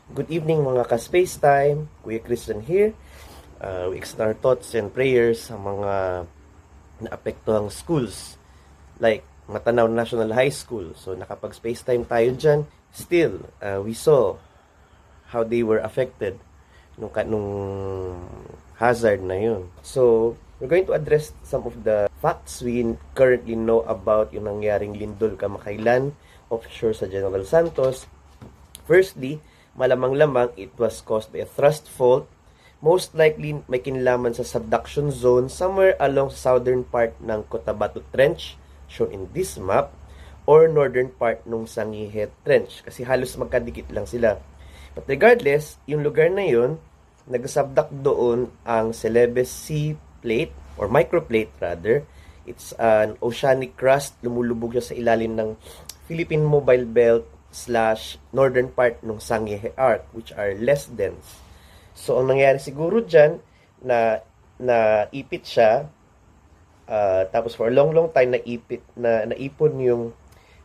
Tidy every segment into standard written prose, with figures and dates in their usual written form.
Good evening mga ka-space time. Kuya Christian here. We extend our thoughts and prayers sa mga naapektuhang schools like Matanaw National High School. So nakapag-space time tayo dyan. Still, we saw how they were affected nung hazard na yun. So, we're going to address some of the facts we currently know about yung nangyaring lindol kamakailan offshore sa General Santos. Firstly, malamang-lamang it was caused by a thrust fault. Most likely may kinlaman sa subduction zone somewhere along southern part ng Cotabato Trench, shown in this map, or northern part ng Sangihe Trench, kasi halos magkadikit lang sila. But regardless, yung lugar na yun, nag-subduct doon ang Celebes Sea Plate, or microplate rather. It's an oceanic crust, lumulubog siya sa ilalim ng Philippine Mobile Belt / northern part ng Sangihe Arc, which are less dense. So, ang nangyari siguro dyan, naipit siya, tapos for a long time, naipon yung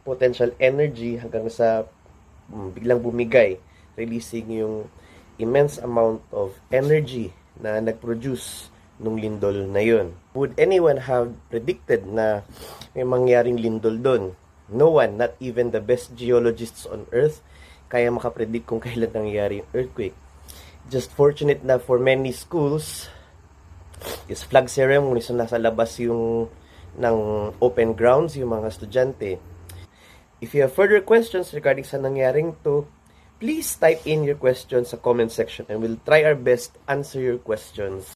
potential energy hanggang sa biglang bumigay, releasing yung immense amount of energy na nag-produce nung lindol na yun. Would anyone have predicted na may mangyaring lindol doon? No one, not even the best geologists on Earth, kaya makapredict kung kailan nangyayari yung earthquake. Just fortunate na for many schools, is flag ceremony, so nasa labas yung ng open grounds yung mga estudyante. If you have further questions regarding sa nangyaring to, please type in your questions sa comment section and we'll try our best to answer your questions.